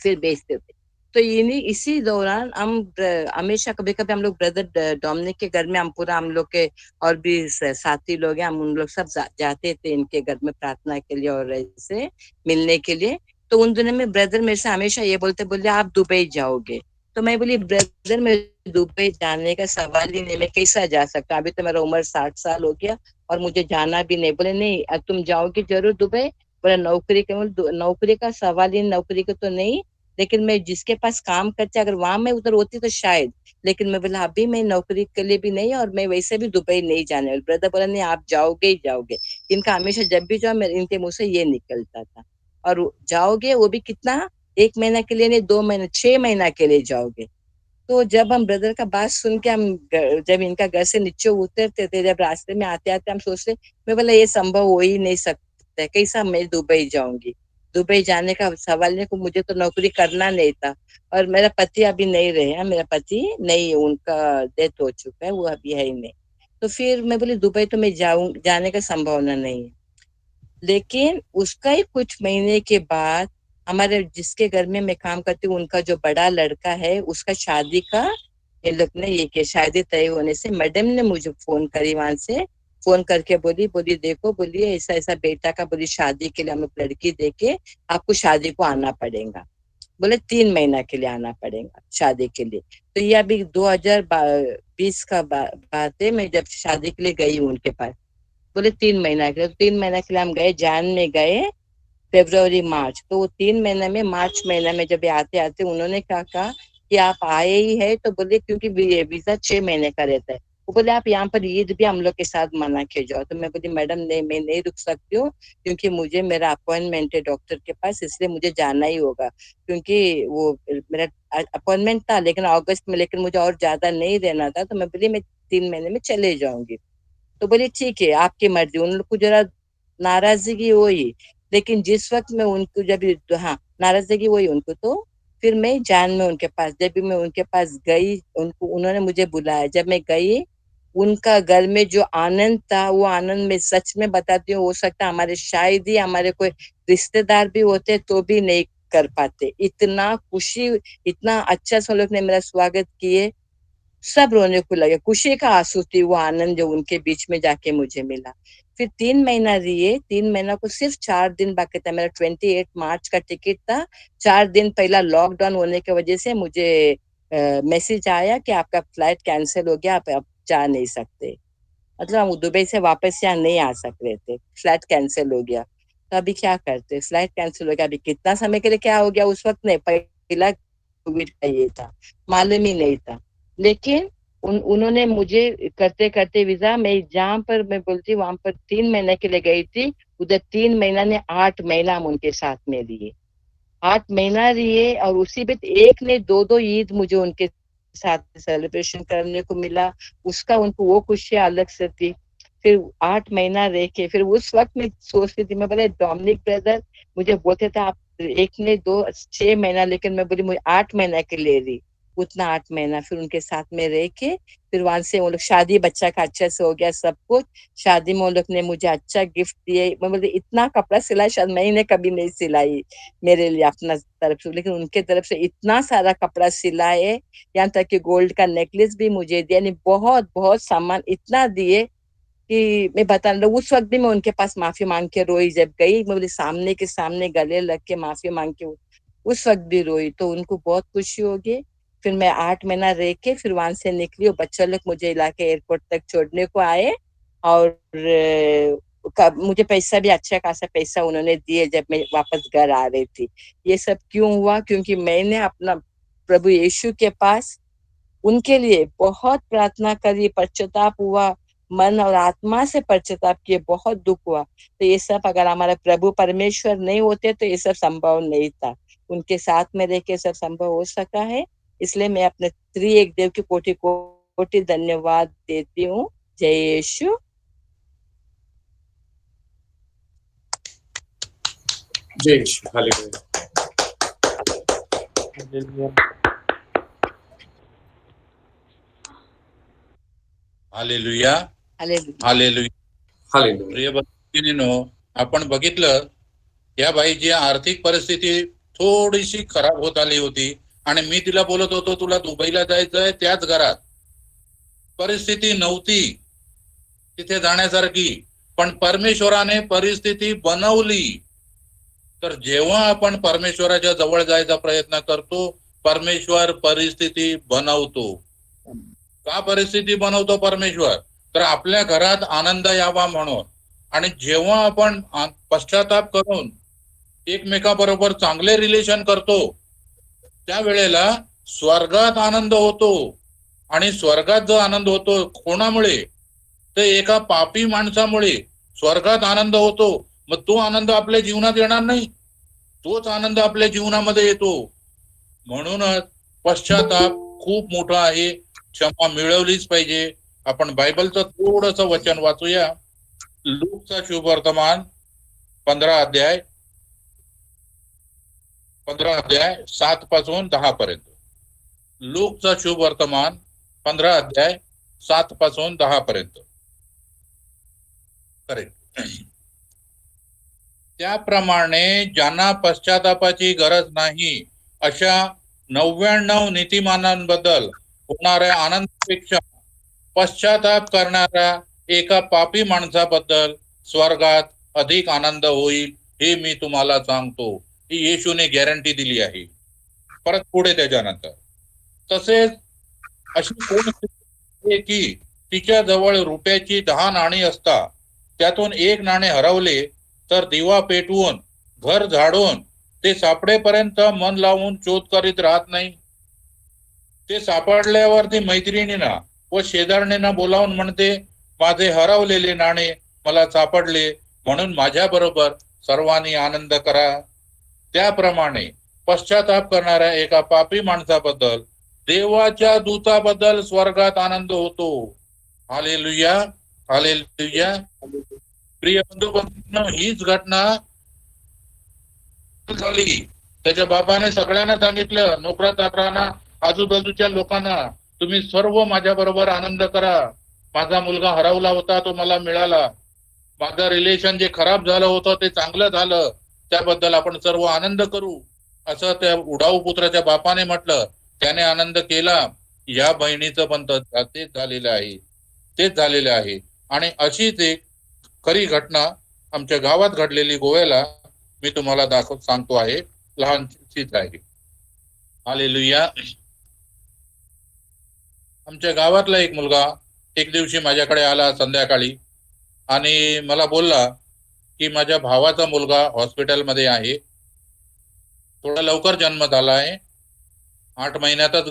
C: फिर भेजते थे। तो इन्हीं इसी दौरान हम हमेशा कभी कभी हम लोग ब्रदर डोमिनिक के घर में, हम पूरा हम लोग के और भी साथी लोग हैं, हम उन लोग सब जाते थे इनके घर में प्रार्थना के लिए और ऐसे मिलने के लिए। तो उन दिनों में ब्रदर मेरे से हमेशा ये बोले आप दुबई जाओगे। तो मैं बोली ब्रदर मैं दुबई जाने का सवाल ही नहीं, मैं कैसा जा सकता, अभी तो मेरा उम्र 60 साल हो गया और मुझे जाना भी नहीं। बोले नहीं अब तुम जाओगे जरूर दुबई, बोला नौकरी के, नौकरी का सवाल ही, नौकरी का तो नहीं, लेकिन मैं जिसके पास काम करते अगर वहां मैं उधर होती तो शायद, लेकिन मैं बोला अभी मैं नौकरी के लिए भी नहीं और मैं वैसे भी दुबई नहीं जाने वाली। ब्रदर बोला नहीं आप जाओगे ही जाओगे। इनका हमेशा जब भी जाओ इनके मुंह से ये निकलता था। और जाओगे वो भी कितना, 1 महीना के लिए नहीं, 2 महीने, 6 महीना के लिए जाओगे। तो जब हम ब्रदर का बात सुन के जब इनका घर से नीचे उतरते थे, जब रास्ते में आते आते हम सोचते, मैं बोला ये संभव हो ही नहीं सकता है, कैसा मैं दुबई जाऊंगी। दुबई जाने का सवाल नहीं, को मुझे तो नौकरी करना नहीं था। और मेरा पति अभी नहीं रहे हैं, मेरा पति नहीं, उनका डेथ हो चुका है, वो अभी है ही नहीं। तो फिर मैं बोली दुबई तो मैं जाने का संभावना नहीं है। लेकिन उसका ही कुछ महीने के बाद हमारे जिसके घर में मैं काम करती हूँ, उनका जो बड़ा लड़का है, उसका शादी का ये लोग ने ये किया। शादी तय होने से मैडम ने मुझे फोन करी, वहां से फोन करके बोली देखो, बोली ऐसा ऐसा बेटा का, बोली शादी के लिए हम लोग लड़की देके आपको शादी को आना पड़ेगा। बोले 3 महीना के लिए आना पड़ेगा शादी के लिए। तो ये अभी 2020 का बात है, मैं जब शादी के लिए गई हूँ उनके पास। बोले 3 महीना के लिए, तो 3 महीना के लिए हम गए, जान में गए, फरवरी मार्च। तो वो 3 महीने में, मार्च महीना में जब आते आते उन्होंने क्या कहा कि आप आए ही है, तो बोले क्योंकि वीजा 6 महीने का रहता है, वो बोले आप यहाँ पर ईद भी हम लोग के साथ मना के जाओ। तो मैं बोली मैडम नहीं, मैं नहीं रुक सकती हूँ, क्योंकि मुझे मेरा अपॉइंटमेंट है डॉक्टर के पास, इसलिए मुझे जाना ही होगा। क्योंकि वो मेरा अपॉइंटमेंट था लेकिन अगस्त में, लेकिन मुझे और ज्यादा नहीं रहना था। तो मैं बोली मैं 3 महीने में चले जाऊंगी। तो बोले ठीक है आपकी मर्जी। उन लोग को जरा नाराजगी हुई, लेकिन जिस वक्त मैं उनको जब, हाँ नाराजगी हुई उनको, तो फिर मैं जान में उनके पास, जब भी मैं उनके पास गई, उनको उन्होंने मुझे बुलाया, जब मैं गई, उनका घर में जो आनंद था, वो आनंद में सच में बताती हूँ, हो सकता हमारे शायद ही हमारे कोई रिश्तेदार भी होते तो भी नहीं कर पाते। इतना खुशी, इतना अच्छा से लोग ने मेरा स्वागत किए, सब रोने को लगे, खुशी का आंसू थी वो आनंद जो उनके बीच में जाके मुझे मिला। फिर 3 महीना रहिए, 3 महीना को सिर्फ 4 दिन बाकी था, मेरा 28 मार्च का टिकट था। 4 दिन पहला लॉकडाउन होने की वजह से मुझे मैसेज आया कि आपका फ्लाइट कैंसिल हो गया, आप अब जा नहीं सकते। मतलब हम दुबई से वापस यहाँ नहीं आ सक रहे थे, फ्लाइट कैंसिल हो गया। तो अभी क्या करते, फ्लाइट कैंसिल हो गया, अभी कितना समय के लिए क्या हो गया उस वक्त नहीं, पहला कोविड का ये था, मालूम ही नहीं था। लेकिन उन्होंने मुझे करते करते वीजा, मैं जहाँ पर मैं बोलती वहां पर 3 महीने के लिए गई थी, उधर 3 महीना ने 8 महीना हम उनके साथ में लिए, 8 महीना रहिए। और उसी में एक ने 2 ईद मुझे उनके साथ सेलिब्रेशन करने को मिला, उसका उनको वो खुशियां अलग से थी। फिर 8 महीना रह के फिर उस वक्त में सोचती थी, मैं बोले डोमिनिक ब्रदर मुझे बोलते थे आप 1 ने 2 6 महीना, लेकिन मैं बोली मुझे 8 महीना के ले रही, उतना 8 महीना फिर उनके साथ में रह के, फिर वहां से वो लोग शादी बच्चा का अच्छे से हो गया सब कुछ। शादी में वो लोग ने मुझे अच्छा गिफ्ट दिए, मैं बोली इतना कपड़ा सिलाई शायद मैंने कभी नहीं सिलाई मेरे लिए अपना तरफ से, लेकिन उनके तरफ से इतना सारा कपड़ा सिलाए, यहाँ तक कि गोल्ड का नेकलेस भी मुझे दिया, यानी बहुत बहुत सामान इतना दिए कि मैं बता रहा हूँ। उस वक्त भी मैं उनके पास माफी मांग के रोई, जब गई मैं बोली सामने के सामने गले लग के माफी मांग के उस वक्त भी रोई, तो उनको बहुत खुशी होगी। फिर मैं 8 महीना रह के फिर वहां से निकली और बच्चे लोग मुझे इलाके एयरपोर्ट तक छोड़ने को आए, और मुझे पैसा भी अच्छा खासा पैसा उन्होंने दिए जब मैं वापस घर आ रही थी। ये सब क्यों हुआ, क्योंकि मैंने अपना प्रभु यीशु के पास उनके लिए बहुत प्रार्थना करी, पश्चाताप हुआ, मन और आत्मा से पश्चाताप किए, बहुत दुख हुआ। तो ये सब अगर हमारा प्रभु परमेश्वर नहीं होते तो ये सब संभव नहीं था, उनके साथ में रह के सब संभव हो सका है। इसलिए मैं अपने त्रिएक देव की कोटि कोटि धन्यवाद देती हूँ। जय यीशु।
B: जय Yeshu, hallelujah.
A: Hallelujah,
C: hallelujah.
A: Hallelujah.
B: Hallelujah.
A: प्रिय भगिनीनो, आपण बघितलं या बाईची आर्थिक परिस्थिती थोडीशी खराब होत आली होती, आणि मी तिला बोलत होतो तुला दुबईला जायचंय, त्याच घरात परिस्थिती नव्हती तिथे जाण्यासारखी, पण परमेश्वराने परिस्थिती बनवली। तर जेव्हा आपण परमेश्वराच्या जवळ जायचा प्रयत्न करतो, परमेश्वर परिस्थिती बनवतो। का परिस्थिती बनवतो परमेश्वर, तर आपल्या घरात आनंद यावा म्हणून। आणि जेव्हा आपण पश्चाताप करून एकमेकाबरोबर चांगले रिलेशन करतो, त्यावेळेला स्वर्गात आनंद होतो। आणि स्वर्गात जो आनंद होतो कोणामुळे, तर एका पापी माणसामुळे स्वर्गात आनंद होतो। मग तो आनंद आपल्या जीवनात येणार नाही, तोच आनंद आपल्या जीवनामध्ये येतो. म्हणूनच पश्चाताप खूप मोठा आहे. क्षमा मिळवलीच पाहिजे. आपण बायबलचं थोडंसं वचन वाचूया. लूकचा शुभवर्तमान 15 अध्याय 7 पासून 10 पर्यंत. लूकचा शुभवर्तमान 15 अध्याय 7 पासून 10 पर्यंत. करेक्ट. त्याप्रमाणे ज्यांना पश्चातापाची गरज नाही अशा 99 नीतिमानांबद्दल होणाऱ्या आनंदापेक्षा पश्चाताप करणाऱ्या एका पापी माणसाबद्दल स्वर्गात अधिक आनंद होईल, हे मी तुम्हाला सांगतो. ही येशूने गॅरंटी दिली आहे. परत पुढे त्याच्यानंतर, तसेच अशी कोण आहे की तिच्या जवळ रुपयाची 10 नाणी असता त्यातून एक नाणे हरवले तर दिवा पेटवून घर झाडून ते सापडेपर्यंत मन लावून शोध करीत राहत नाही. ते सापडल्यावर ती मैत्रिणींना व शेजारणींना बोलावून म्हणते, माझे हरवलेले नाणे मला सापडले, म्हणून माझ्या बरोबर सर्वांनी आनंद करा. त्याप्रमाणे पश्चाताप करणाऱ्या एका पापी माणसाबद्दल देवाच्या दूताबद्दल स्वर्गात आनंद होतो. Hallelujah, hallelujah. प्रिय बंधू, हीच घटना झाली. त्याच्या बापाने सगळ्यांना सांगितलं, नोकरा चाकरांना, आजूबाजूच्या लोकांना, तुम्ही सर्व माझ्या बरोबर आनंद करा. माझा मुलगा हरवला होता, तो मला मिळाला. माझं रिलेशन जे खराब झालं होतं ते चांगलं झालं, त्याबद्दल आपण सर्व आनंद करू, असं त्या उडाऊ पुत्राच्या बापाने म्हटलं. त्याने आनंद केला. या बहिणीचं पण तेच झालेलं आहे, तेच झालेलं आहे. आणि अशीच एक खरी घटना आमच्या गावात घडलेली गोव्याला मी तुम्हाला सांगतो आहे. लहानशीच आहे. हालेलुया. आमच्या गावातला एक मुलगा एक दिवशी माझ्याकडे आला संध्याकाळी आणि मला बोलला की माझ्या भावाचा मुलगा हॉस्पिटलमध्ये आहे. थोडा लवकर जन्म झाला आहे, 8 महिन्यातच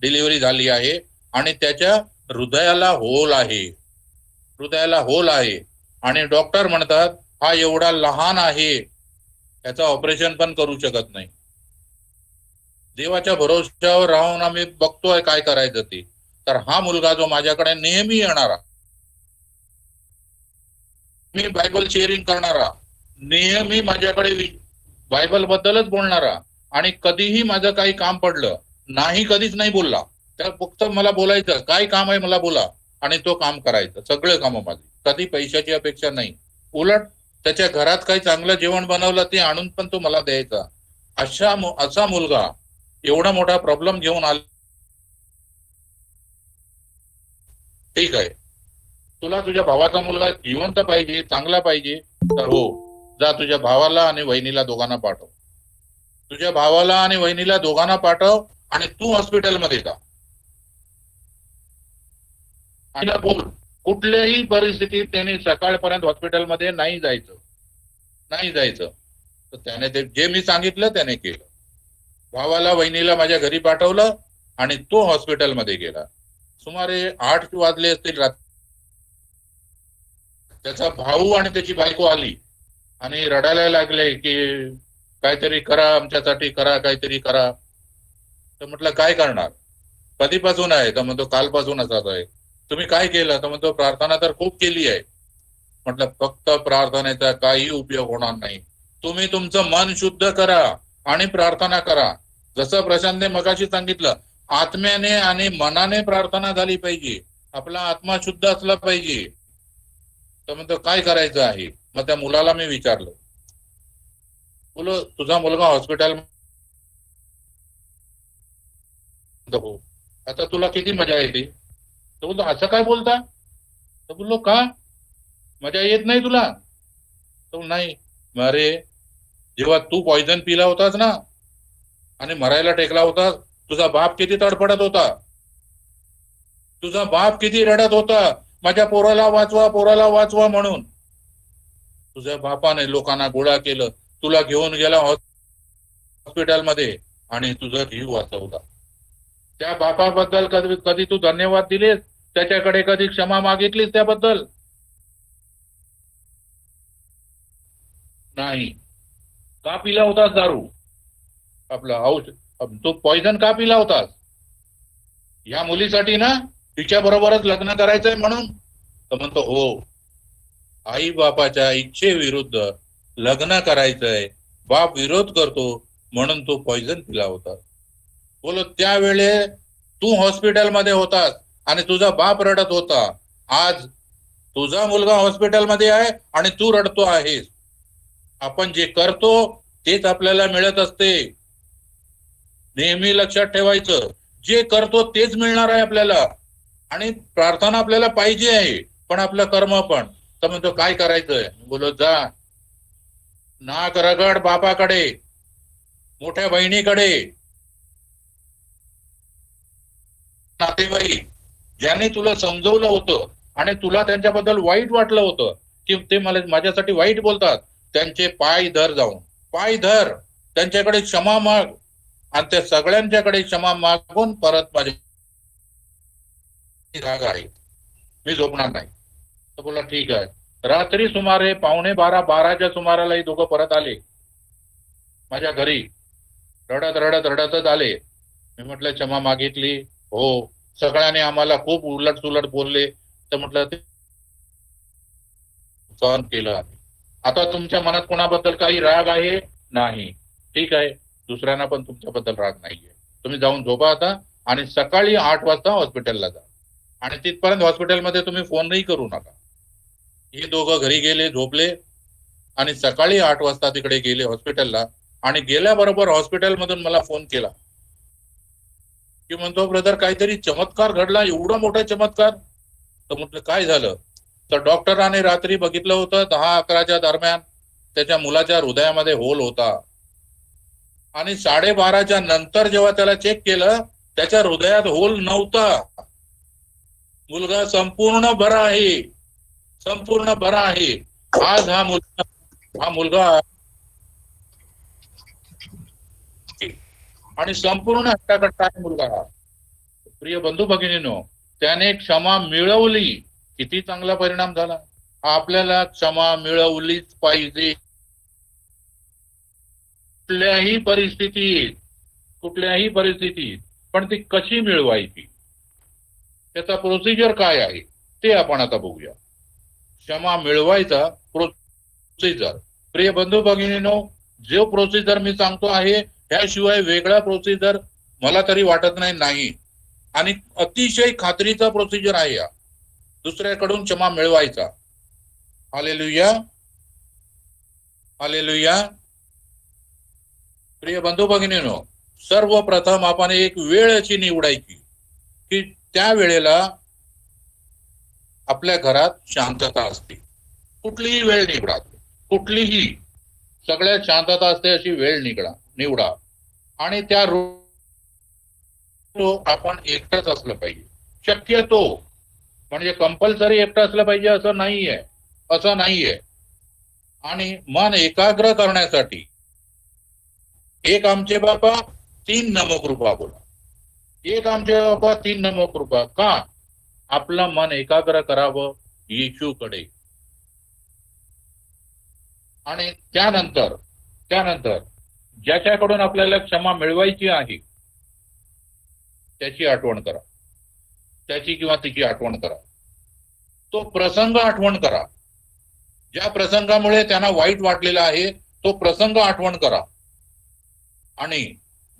A: डिलिव्हरी झाली आहे आणि त्याच्या हृदयाला होल आहे, हृदयाला होल आहे. आणि डॉक्टर म्हणतात हा एवढा लहान आहे, याचं ऑपरेशन पण करू शकत नाही. देवाच्या भरोश्यावर राहून आम्ही बघतोय काय करायचं ते. तर हा मुलगा जो माझ्याकडे नेहमी येणारा, मी बायबल शेअरिंग करणारा, नेहमी माझ्याकडे बायबल बद्दलच बोलणारा आणि कधीही माझं काही काम पडलं नाही, कधीच नाही बोलला. त्या फक्त मला बोलायचं, काय काम आहे मला बोला, आणि तो काम करायचं. सगळे कामं माझी, कधी पैशाची अपेक्षा नाही. उलट त्याच्या घरात काही चांगलं जेवण बनवलं ते आणून पण तो मला द्यायचा. असा मुलगा एवढा मोठा प्रॉब्लेम घेऊन आला. ठीक आहे, तुला तुझ्या भावाचा मुलगा जिवंत पाहिजे, चांगला पाहिजे, तर हो, जा तुझ्या भावाला आणि वहिनीला दोघांना पाठव. तुझ्या भावाला आणि वहिनीला दोघांना पाठव आणि तू हॉस्पिटलमध्ये जा आणि बोल, कुठल्याही परिस्थितीत त्याने सकाळपर्यंत हॉस्पिटलमध्ये नाही जायचं, नाही जायचं. तर त्याने ते जे मी सांगितलं त्याने केलं. भावाला वहिनीला माझ्या घरी पाठवलं आणि तो हॉस्पिटलमध्ये गेला. सुमारे 8 वाजले असतील रात्री. त्याचा भाऊ आणि त्याची बायको आली आणि रडायला लागले की काहीतरी करा, आमच्यासाठी करा, काहीतरी करा. तर म्हटलं काय करणार, कधीपासून आहे? तर म्हणतो कालपासून असाच आहे. तुम्ही काय केलं? तर म्हणतो प्रार्थना तर खूप केली आहे. म्हटलं फक्त प्रार्थनेचा काही उपयोग होणार नाही. तुम्ही तुमचं मन शुद्ध करा आणि प्रार्थना करा. जसं प्रशांतने मगाशी सांगितलं, आत्म्याने आणि मनाने प्रार्थना झाली पाहिजे. आपला आत्मा शुद्ध असला पाहिजे. तर म्हणतो काय करायचं आहे? मग त्या मुलाला मी विचारलं, बोलो तुझा मुलगा हॉस्पिटल, हो, आता तुला किती मजा येते? तो बोलतो असं काय बोलता? तर बोललो का, मजा येत नाही तुला? तो नाही. अरे जेव्हा तू पॉइझन पिला होतास ना आणि मरायला टेकला होता, तुझा बाप किती तडफडत होता, तुझा बाप किती रडत होता, माझ्या पोराला वाचवा, पोराला वाचवा म्हणून. तुझ्या बापाने लोकांना गोळा केलं, तुला घेऊन गेला हॉस्पिटलमध्ये आणि तुझा जीव वाचवला. त्या बापाबद्दल कधी तू धन्यवाद दिलेस? त्याच्याकडे कधी क्षमा मागितलीस त्याबद्दल? नाही. का पिला होतास दारू? आपलं औषध तो पॉइझन का पिला होतास? या मुलीसाठी ना, तिच्या बरोबरच लग्न करायचंय म्हणून? तर म्हणतो हो, आई बापाच्या इच्छेविरुद्ध लग्न करायचंय, बाप विरोध करतो म्हणून तो पॉइझन पिला होता. बोलो त्यावेळे तू हॉस्पिटलमध्ये होतास आणि तुझा बाप रडत होता. आज तुझा मुलगा हॉस्पिटलमध्ये आहे आणि तू रडतो आहेस. आपण जे करतो तेच आपल्याला मिळत असते. नेहमी लक्षात ठेवायचं, जे करतो तेच मिळणार आहे आपल्याला. आणि प्रार्थना आपल्याला पाहिजे आहे, पण आपलं कर्म पण. तर म्हणतो काय करायचंय? बोलो जा, नाक रगड बापाकडे, मोठ्या बहिणीकडे, नातेवाईक ज्याने तुला समजवलं होतं आणि तुला त्यांच्याबद्दल वाईट वाटलं होतं की ते मला माझ्यासाठी वाईट बोलतात, त्यांचे पाय धर, जाऊन पाय धर, त्यांच्याकडे क्षमा माग आणि त्या सगळ्यांच्याकडे क्षमा मागून परत माझे राग आहे, मी झोपणार नाही. तर बोला ठीक आहे. रात्री सुमारे 11:45-12च्या सुमाराला हे दोघं परत आले माझ्या घरी. रडत रडत रडतच आले. मी म्हटलं क्षमा मागितली? हो. सगळ्यांनी आम्हाला खूप उलट सुलट बोलले. तर म्हटलं ते सहन केलं आम्ही. आता तुमच्या मनात कोणाबद्दल काही राग आहे? नाही. ठीक आहे, दुसऱ्यांना पण तुमच्याबद्दल राग नाहीये. तुम्ही जाऊन झोपा आता आणि सकाळी 8 वाजता हॉस्पिटलला जा. आणि तिथपर्यंत हॉस्पिटलमध्ये तुम्ही फोनही करू नका. हे दोघं घरी गेले, झोपले आणि सकाळी 8 वाजता तिकडे गेले हॉस्पिटलला. आणि गेल्याबरोबर हॉस्पिटलमधून मला फोन केला की म्हणतो ब्रदर काहीतरी चमत्कार घडला, एवढा मोठा चमत्कार. तर म्हटलं काय झालं? तर डॉक्टरांनी रात्री बघितलं होतं 10-11च्या दरम्यान त्याच्या मुलाच्या हृदयामध्ये होल होता. आणि 12:30च्या नंतर जेव्हा त्याला चेक केलं, त्याच्या हृदयात होल नव्हता. मुलगा संपूर्ण बरा आहे, संपूर्ण बरा आहे. आज हा मुलगा आणि संपूर्ण हट्टाकट्टा आहे मुलगा. प्रिय बंधू भगिनींनो, त्याने क्षमा मिळवली. किती चांगला परिणाम झाला. आपल्याला क्षमा मिळवलीच पाहिजे कुठल्याही परिस्थितीत. पण ती कशी मिळवायची, त्याचा प्रोसिजर काय आहे ते आपण आता बघूया. क्षमा मिळवायचा प्रोसिजर. प्रिय बंधू भगिनींनो, जो प्रोसिजर मी सांगतो आहे त्याशिवाय वेगळा प्रोसिजर मला तरी वाटत नाही. आणि अतिशय खात्रीचा प्रोसिजर आहे हा, दुसऱ्याकडून क्षमा मिळवायचा. Hallelujah, hallelujah. प्रिय बंधू भगिनींनो, सर्वप्रथम आपण एक वेळ अशी निवडायची की त्या वेळेला आपल्या घरात शांतता असते. कुठलीही वेळ निवडा, कुठलीही, सगळ्यात शांतता असते अशी वेळ निवडा. आणि त्या आपण एकटंच असलं पाहिजे शक्यतो. म्हणजे कंपल्सरी एकटं असलं पाहिजे असं नाहीये. आणि मन एकाग्र करण्यासाठी एक आमचे बापा 3 नमो कृपा बोला. एक आमचे बापा 3 नमो कृपा. का? आपलं मन एकाग्र करावं येशूकडे. आणि त्यानंतर ज्याच्याकडून आपल्याला क्षमा मिळवायची आहे त्याची आठवण करा, त्याची किंवा तिची आठवण करा. तो प्रसंग आठवण करा, ज्या प्रसंगामुळे त्यांना वाईट वाटलेला आहे तो प्रसंग आठवण करा. आणि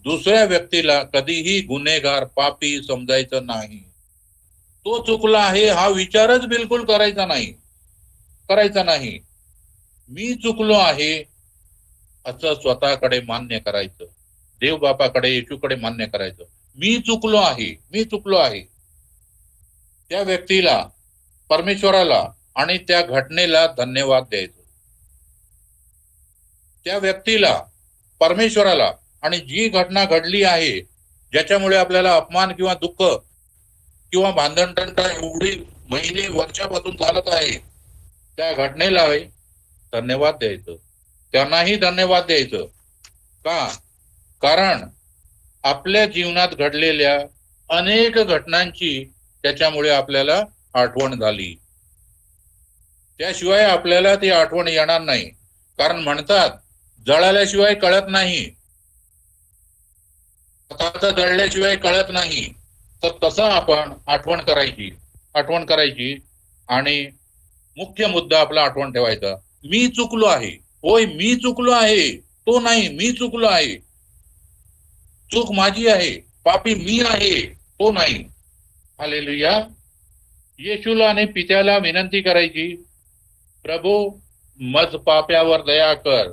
A: दुसऱ्या व्यक्तीला कधीही गुन्हेगार, पापी समजायचं नाही. तो चुकला आहे हा विचारच बिलकुल करायचा नाही. मी चुकलो आहे असं स्वतःकडे मान्य करायचं. देव बापाकडे, येशूकडे मान्य करायचं. मी चुकलो आहे. त्या व्यक्तीला, परमेश्वराला आणि त्या घटनेला धन्यवाद द्यायचं. त्या व्यक्तीला, परमेश्वराला आणि जी घटना घडली आहे ज्याच्यामुळे आपल्याला अपमान किंवा दुःख किंवा भांडणतंटा एवढी महिने वर्षापासून चालत आहे, त्या घटनेला धन्यवाद द्यायचं. त्यांनाही धन्यवाद द्यायचं. का? कारण आपल्या जीवनात घडलेल्या अनेक घटनांची त्याच्यामुळे आपल्याला आठवण झाली. त्याशिवाय आपल्याला ती आठवण येणार नाही. कारण म्हणतात जळाल्याशिवाय कळत नाही, स्वतःचं जळल्याशिवाय कळत नाही. तर तसं आपण आठवण करायची आणि मुख्य मुद्दा आपला आठवण ठेवायचा. मी चुकलो आहे, होय मी चुकलो आहे, तो नाही, मी चुकलो आहे, चूक माझी आहे, पापी मी आहे, तो नाही. हालेलुया. येशूला आणि पित्याला विनंती करायची, प्रभू मज पाप्यावर दया कर.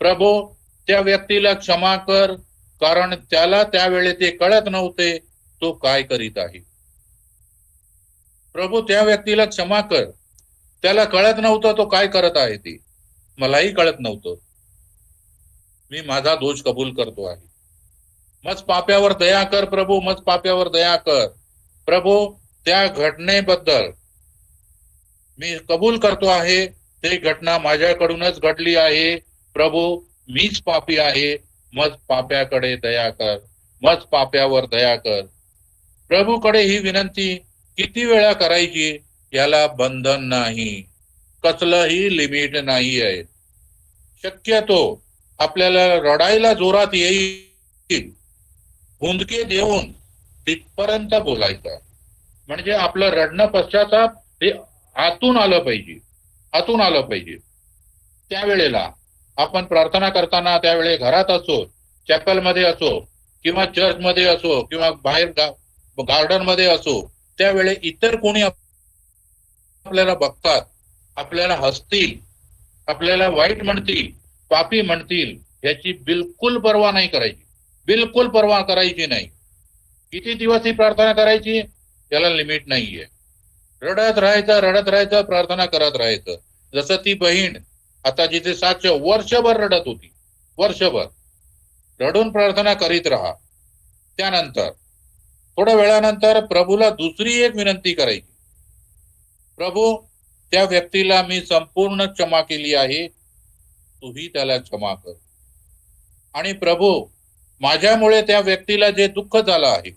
A: प्रभू त्या व्यक्तीला क्षमा कर, कारण त्याला त्यावेळी ते कळत नव्हते तो काय करीत आहे. प्रभू त्या व्यक्तीला क्षमा कर, त्याला कळत नव्हतं तो काय करत आहे ते, मलाही कळत नव्हतं. मी माझा दोष कबूल करतो आहे. मज पाप्यावर दया कर प्रभू, मज पाप्यावर दया कर. प्रभू त्या घटनेबद्दल मी कबूल करतो आहे, ते घटना माझ्याकडूनच घडली आहे. प्रभू मीच पापी आहे, मज पाप्याकडे दया कर, मज पाप्यावर दया कर. प्रभूकडे ही विनंती किती वेळा करायची याला बंधन नाही, कसलंही लिमिट नाही आहे. शक्यतो आपल्याला रडायला जोरात येईल, हुंदके देऊन तिथपर्यंत बोलायचं. म्हणजे आपलं रडणं पश्चाताप हे आतून आलं पाहिजे. त्यावेळेला आपण प्रार्थना करताना, त्यावेळी घरात असो, चॅपलमध्ये असो किंवा चर्चमध्ये असो किंवा बाहेर गार्डन मध्ये असो, त्यावेळी इतर कोणी आपल्याला बघतात, आपल्याला हसतील, आपल्याला वाईट म्हणतील, पापी म्हणतील, याची बिलकुल पर्वा नाही करायची, बिलकुल पर्वा करायची नाही. किती दिवस ही प्रार्थना करायची याला लिमिट नाहीये. रडत राहायचं, प्रार्थना करत राहायचं. जसं ती बहीण आता जिथे 700 वर्षभर रडत होती, वर्षभर रडून प्रार्थना करीत राहा. त्यानंतर थोड्या वेळानंतर प्रभूला दुसरी एक विनंती करायची, प्रभू त्या व्यक्तीला मी संपूर्ण क्षमा केली आहे, तूही त्याला क्षमा कर. आणि प्रभू माझ्यामुळे त्या व्यक्तीला जे दुःख झालं आहे,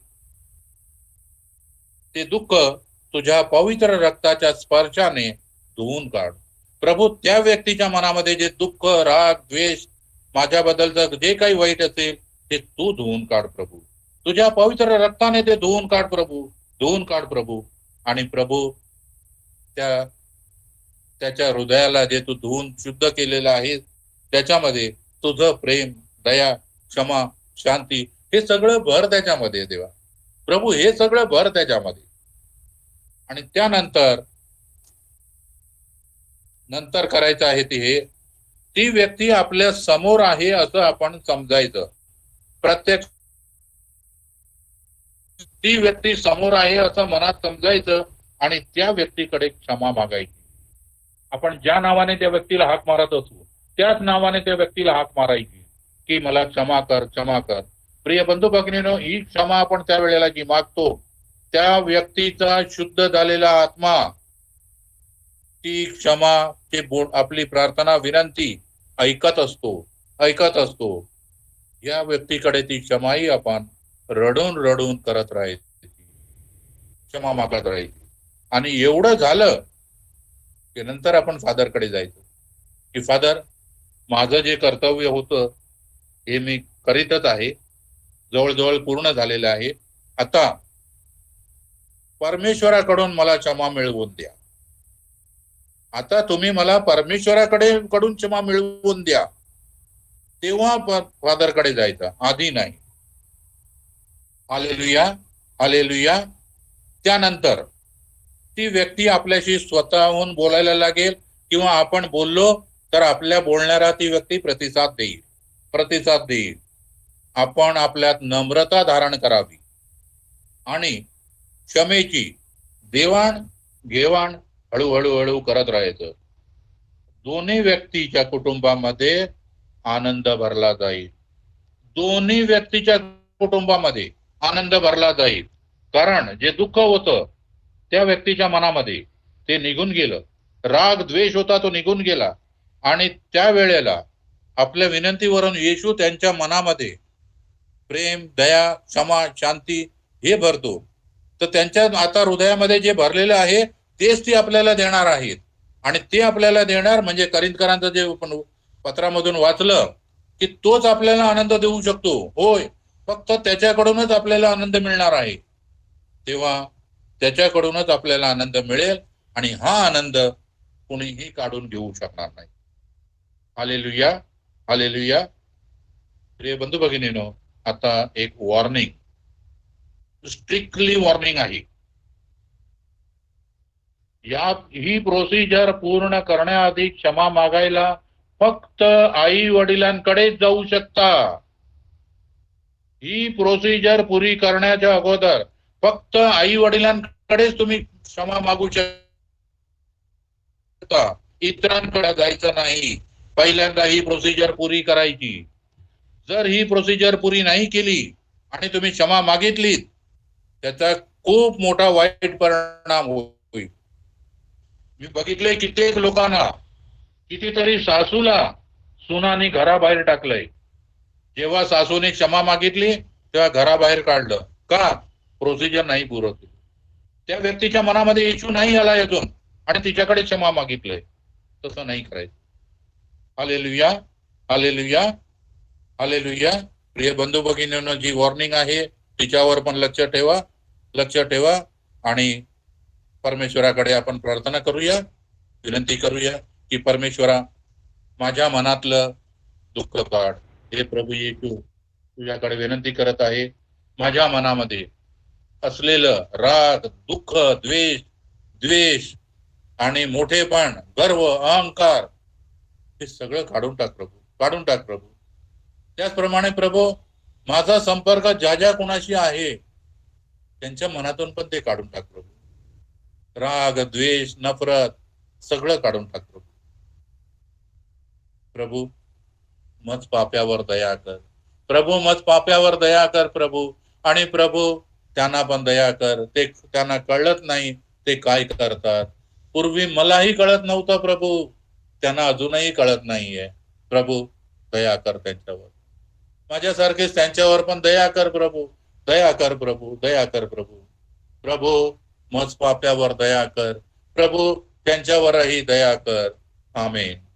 A: ते दुःख तुझ्या पवित्र रक्ताच्या स्पर्शाने धुवून काढ. प्रभू त्या व्यक्तीच्या मनामध्ये जे दुःख, राग, द्वेष, माझ्याबद्दलचं जे काही वाईट असेल ते तू धुवून काढ प्रभू. तुझ्या पवित्र रक्ताने ते धुवून काढ प्रभू. आणि प्रभू त्याच्या हृदयाला जे तू धुवून शुद्ध केलेलं आहे, त्याच्यामध्ये तुझं प्रेम, दया, क्षमा, शांती हे सगळं भर त्याच्यामध्ये देवा. प्रभू हे सगळं भर त्याच्यामध्ये. आणि त्यानंतर करायचं आहे ती व्यक्ती आपल्या समोर आहे असं आपण समजायचं. प्रत्येक ती व्यक्ती समोर आहे असं मनात समजायचं आणि त्या व्यक्तीकडे क्षमा मागायची. आपण ज्या नावाने त्या व्यक्तीला हाक मारत असू, त्याच नावाने त्या व्यक्तीला हाक मारायची की मला क्षमा कर. प्रिय बंधू भगिनींनो, ही क्षमा आपण त्या वेळेला जी मागतो, त्या व्यक्तीचा शुद्ध झालेला आत्मा ती क्षमा, आपली प्रार्थना, विनंती ऐकत असतो. या व्यक्तीकडे ती क्षमाही आपण रडून करत राहायची, क्षमा मागत राहायची. आणि एवढं झालं की नंतर आपण फादरकडे जायचं की फादर, माझं जे कर्तव्य होतं हे मी करीतच आहे, जवळजवळ पूर्ण झालेलं आहे. आता परमेश्वराकडून मला क्षमा मिळवून द्या. आता तुम्ही मला कडून क्षमा मिळवून द्या. तेव्हा फादरकडे जायचं, आधी नाही. हालेलुया. त्यानंतर ती व्यक्ती आपल्याशी स्वतःहून बोलायला लागेल किंवा आपण बोललो तर आपल्या बोलणारा ती व्यक्ती प्रतिसाद देईल. आपण आपल्यात नम्रता धारण करावी आणि क्षमेची देवाण घेवाण हळूहळू करत राहायचं. दोन्ही व्यक्तीच्या कुटुंबामध्ये आनंद भरला जाईल. कारण जे दुःख होतं त्या व्यक्तीच्या मनामध्ये ते निघून गेलं, राग द्वेष होता तो निघून गेला. आणि त्या वेळेला आपल्या विनंतीवरून येशू त्यांच्या मनामध्ये प्रेम, दया, क्षमा, शांती हे भरतो. तर त्यांच्या आता हृदयामध्ये जे भरलेलं आहे तेच ती आपल्याला देणार आहेत. आणि ते आपल्याला देणार म्हणजे करिंथकरांचं जे आपण पत्रामधून वाचलं की तोच आपल्याला आनंद देऊ शकतो. होय, फक्त त्याच्याकडूनच आपल्याला आनंद मिळणार आहे. तेव्हा त्याच्याकडूनच आपल्याला आनंद मिळेल आणि हा आनंद कोणीही काढून घेऊ शकणार नाही. Hallelujah, hallelujah. प्रिय बंधू भगिनीनो, आता एक वॉर्निंग, स्ट्रिक्टली वॉर्निंग आहे. ही प्रोसिजर पूर्ण करण्याआधी क्षमा मागायला फक्त आई वडिलांकडेच जाऊ शकता. ही प्रोसिजर पुरी करण्याच्या अगोदर फक्त आई वडिलांकडेच तुम्ही क्षमा मागू शकता. इतरांकडे जायचं नाही. पहिल्यांदा ही प्रोसिजर पुरी करायची. जर ही प्रोसिजर पुरी नाही केली आणि तुम्ही क्षमा मागितलीत, त्याचा खूप मोठा वाईट परिणाम होईल. मी बघितले कित्येक लोकांना, कितीतरी सासूला सुनाने घराबाहेर टाकलंय. जेव्हा सासूने क्षमा मागितली तेव्हा घराबाहेर काढलं. का? प्रोसिजर नाही पुरं केली. त्या व्यक्तीच्या मनामध्ये येशू नाही आला अजून आणि तिच्याकडे क्षमा मागितलंय. तसं नाही करायचं. Hallelujah, hallelujah, hallelujah. प्रिय बंधू भगिनींनो, जी वॉर्निंग आहे तिच्यावर पण लक्ष ठेवा, लक्ष ठेवा. आणि परमेश्वराकडे आपण प्रार्थना करूया, विनंती करूया की परमेश्वरा, माझ्या मनातलं दुःख काढ. हे प्रभू येशू, तुझ्याकडे विनंती करत आहे. माझ्या मनामध्ये असलेलं राग, दुःख, द्वेष आणि मोठेपण, गर्व, अहंकार, हे सगळं काढून टाक प्रभू, काढून टाक प्रभू. त्याचप्रमाणे प्रभू, माझा संपर्क ज्या ज्या कोणाशी आहे त्यांच्या मनातून पण ते काढून टाक प्रभू. राग, द्वेष, नफरत सगळं काढून टाक प्रभू. प्रभू, मज पाप्यावर दया कर प्रभू, मज पाप्यावर दया कर प्रभू. आणि प्रभू, त्यांना पण दया कर. ते त्यांना कळत नाही ते काय करतात. पूर्वी मलाही कळत नव्हतं प्रभू, त्यांना अजूनही कळत नाहीये. प्रभू, दया कर त्यांच्यावर. माझ्यासारखेच त्यांच्यावर पण दया कर प्रभू, दया कर प्रभू, दया कर प्रभू. प्रभू, मज पाप्यावर दया कर प्रभू, त्यांच्यावरही दया कर. आमेन.